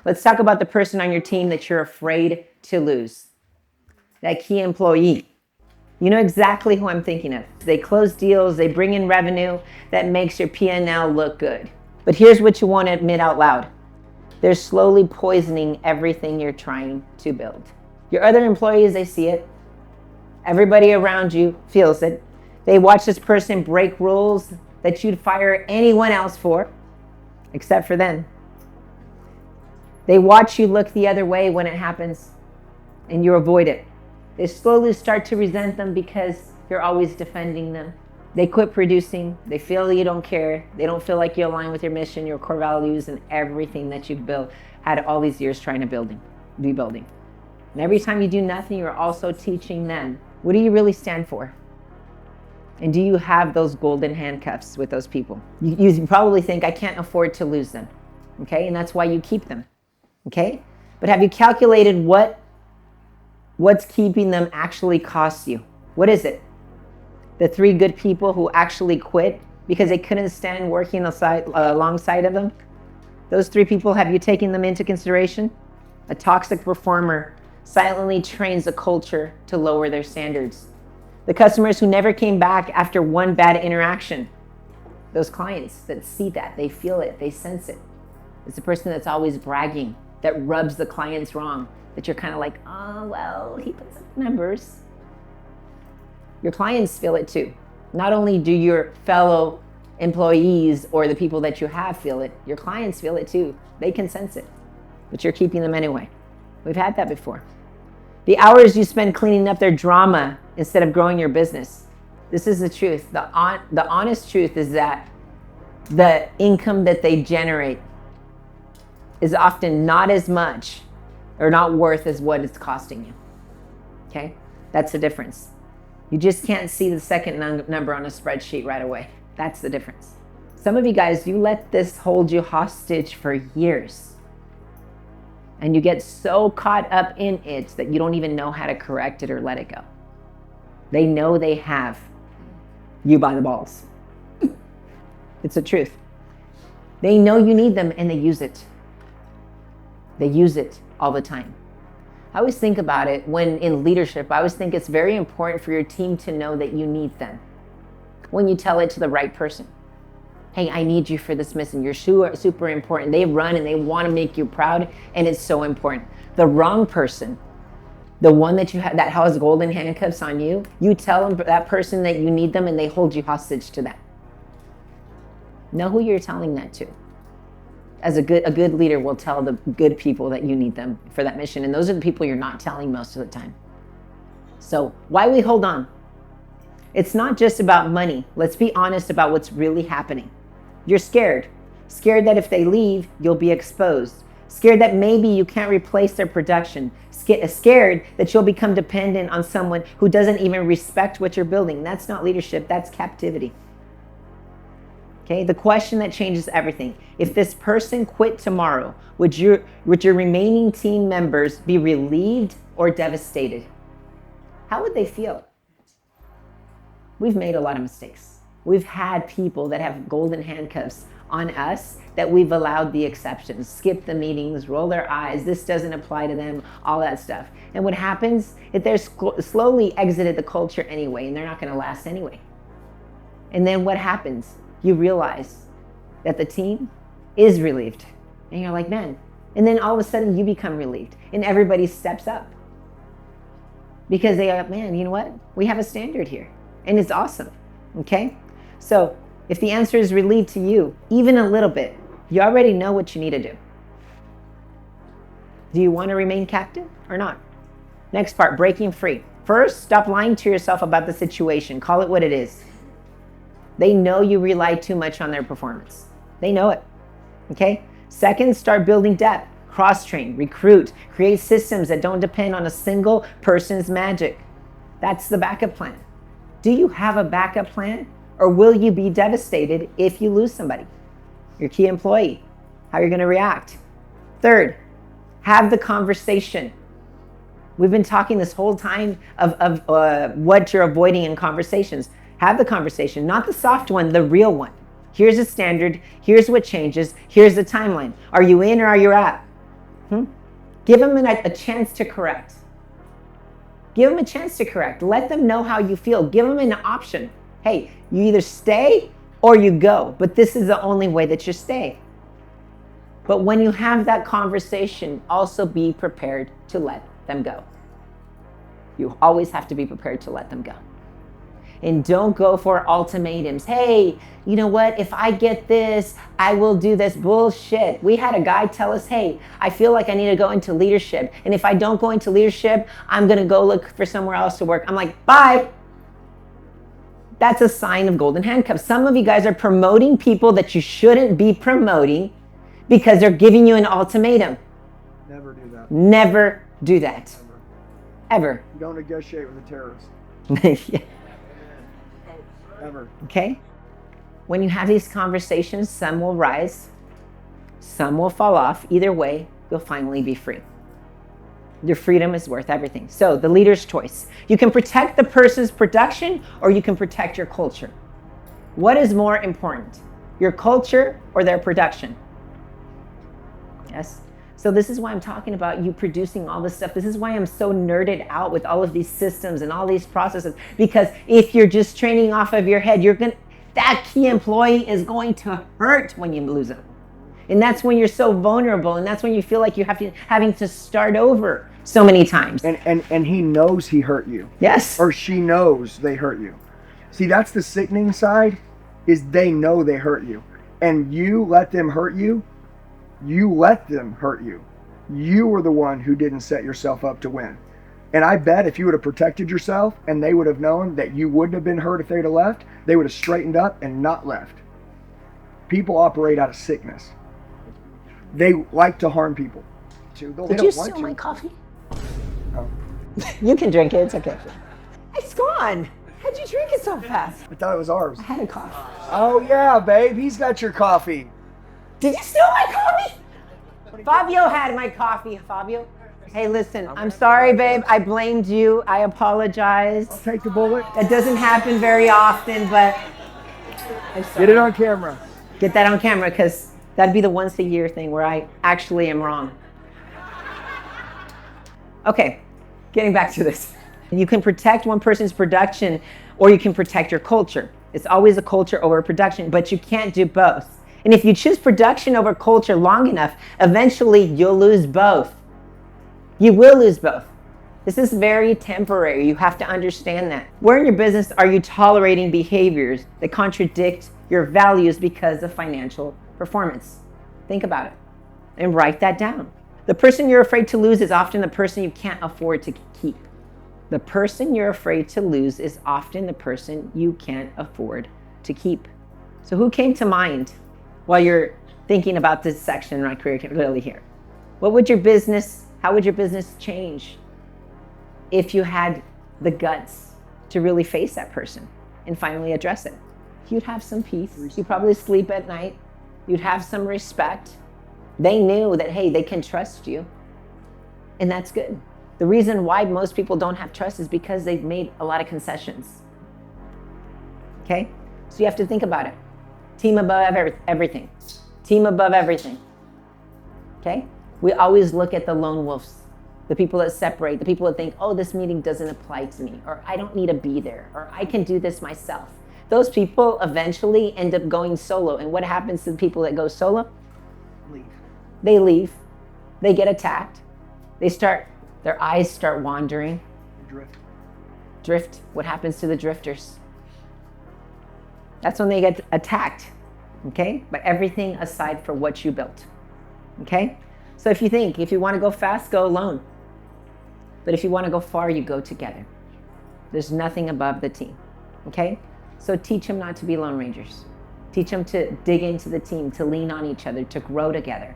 Let's talk about the person on your team that you're afraid to lose. That key employee. You know exactly who I'm thinking of. They close deals, they bring in revenue that makes your P&L look good. But here's what you want to admit out loud. They're slowly poisoning everything you're trying to build. Your other employees, they see it. Everybody around you feels it. They watch this person break rules that you'd fire anyone else for, except for them. They watch you look the other way when it happens, and you avoid it. They slowly start to resent them because you're always defending them. They quit producing. They feel you don't care. They don't feel like you align with your mission, your core values, and everything that you've built, had all these years trying to be building. And every time you do nothing, you're also teaching them, what do you really stand for? And do you have those golden handcuffs with those people? You probably think, I can't afford to lose them, okay? And that's why you keep them, okay? But have you calculated what's keeping them actually costs you? What is it? The 3 good people who actually quit because they couldn't stand working alongside of them? Those 3 people, have you taken them into consideration? A toxic performer silently trains a culture to lower their standards. The customers who never came back after one bad interaction. Those clients that see that, they feel it, they sense it. It's the person that's always bragging, that rubs the clients wrong, that you're kind of like, oh, well, he puts up numbers. Your clients feel it too. Not only do your fellow employees or the people that you have feel it, your clients feel it too. They can sense it, but you're keeping them anyway. We've had that before. The hours you spend cleaning up their drama instead of growing your business. This is the truth. The honest truth is that the income that they generate is often not as much or not worth as what it's costing you. Okay? That's the difference. You just can't see the second number on a spreadsheet right away. That's the difference. Some of you guys, you let this hold you hostage for years. And you get so caught up in it that you don't even know how to correct it or let it go. They know they have you by the balls. It's the truth. They know you need them and they use it. They use it all the time. I always think about it when in leadership, I always think it's very important for your team to know that you need them. When you tell it to the right person. Hey, I need you for this mission. You're super important. They run and they want to make you proud, and it's so important. The wrong person, the one that that has golden handcuffs on you, you tell them, that person, that you need them, and they hold you hostage to that. Know who you're telling that to. As a good leader will tell the good people that you need them for that mission, and those are the people you're not telling most of the time. So why we hold on? It's not just about money. Let's be honest about what's really happening. You're scared. Scared that if they leave, you'll be exposed. Scared that maybe you can't replace their production. Scared that you'll become dependent on someone who doesn't even respect what you're building. That's not leadership, that's captivity. Okay, the question that changes everything. If this person quit tomorrow, would your remaining team members be relieved or devastated? How would they feel? We've made a lot of mistakes. We've had people that have golden handcuffs on us that we've allowed the exceptions, skip the meetings, roll their eyes, this doesn't apply to them, all that stuff. And what happens is they're slowly exited the culture anyway, and they're not going to last anyway. And then what happens? You realize that the team is relieved. And you're like, man. And then all of a sudden you become relieved and everybody steps up. Because they are, man, you know what? We have a standard here. And it's awesome, okay? So if the answer is relieved to you, even a little bit, you already know what you need to do. Do you want to remain captive or not? Next part, breaking free. First, stop lying to yourself about the situation. Call it what it is. They know you rely too much on their performance. They know it, okay? Second, start building depth. Cross-train, recruit, create systems that don't depend on a single person's magic. That's the backup plan. Do you have a backup plan? Or will you be devastated if you lose somebody? Your key employee, how you're gonna react. Third, have the conversation. We've been talking this whole time of what you're avoiding in conversations. Have the conversation, not the soft one, the real one. Here's a standard, here's what changes, here's the timeline. Are you in or are you out? Give them a chance to correct. Give them a chance to correct. Let them know how you feel. Give them an option. Hey, you either stay or you go, but this is the only way that you stay. But when you have that conversation, also be prepared to let them go. You always have to be prepared to let them go. And don't go for ultimatums. Hey, you know what? If I get this, I will do this. Bullshit. We had a guy tell us, hey, I feel like I need to go into leadership. And if I don't go into leadership, I'm going to go look for somewhere else to work. I'm like, bye. That's a sign of golden handcuffs. Some of you guys are promoting people that you shouldn't be promoting because they're giving you an ultimatum. Never do that. Never do that. Ever. You don't negotiate with a terrorist. Yeah. Ever. Okay? When you have these conversations, some will rise, some will fall off. Either way, you'll finally be free. Your freedom is worth everything. So, the leader's choice. You can protect the person's production or you can protect your culture. What is more important? Your culture or their production? Yes? So this is why I'm talking about you producing all this stuff. This is why I'm so nerded out with all of these systems and all these processes. Because if you're just training off of your head, that key employee is going to hurt when you lose them. And that's when you're so vulnerable. And that's when you feel like you're having to start over so many times. And he knows he hurt you. Yes. Or she knows they hurt you. See, that's the sickening side, is they know they hurt you. And you let them hurt you. You let them hurt you. You were the one who didn't set yourself up to win. And I bet if you would have protected yourself and they would have known that you wouldn't have been hurt if they'd have left, they would have straightened up and not left. People operate out of sickness. They like to harm people. Did you steal my coffee? Oh. You can drink it. It's okay. It's gone. How'd you drink it so fast? I thought it was ours. I had a coffee. Oh yeah, babe. He's got your coffee. Did you steal my coffee? Fabio had my coffee. Fabio? Hey, listen, I'm sorry, babe. I blamed you. I apologize. I'll take the bullet. That doesn't happen very often, but I'm sorry. Get it on camera. Get that on camera, because that'd be the once a year thing where I actually am wrong. Okay, getting back to this. You can protect one person's production or you can protect your culture. It's always a culture over production, but you can't do both. And if you choose production over culture long enough, eventually you'll lose both. You will lose both. This is very temporary. You have to understand that. Where in your business are you tolerating behaviors that contradict your values because of financial performance? Think about it and write that down. The person you're afraid to lose is often the person you can't afford to keep. The person you're afraid to lose is often the person you can't afford to keep. So who came to mind while you're thinking about this section right clearly here? How would your business change if you had the guts to really face that person and finally address it? You'd have some peace. You'd probably sleep at night. You'd have some respect. They knew that, hey, they can trust you. And that's good. The reason why most people don't have trust is because they've made a lot of concessions. Okay? So you have to think about it. Team above everything. Team above everything. Okay? We always look at the lone wolves, the people that separate, the people that think, oh, this meeting doesn't apply to me, or I don't need to be there, or I can do this myself. Those people eventually end up going solo. And what happens to the people that go solo? Leave. They leave. They get attacked. Their eyes start wandering. Drift. What happens to the drifters? That's when they get attacked, okay? But everything aside from what you built, okay? So if you want to go fast, go alone. But if you want to go far, you go together. There's nothing above the team, okay? So teach them not to be lone rangers. Teach them to dig into the team, to lean on each other, to grow together.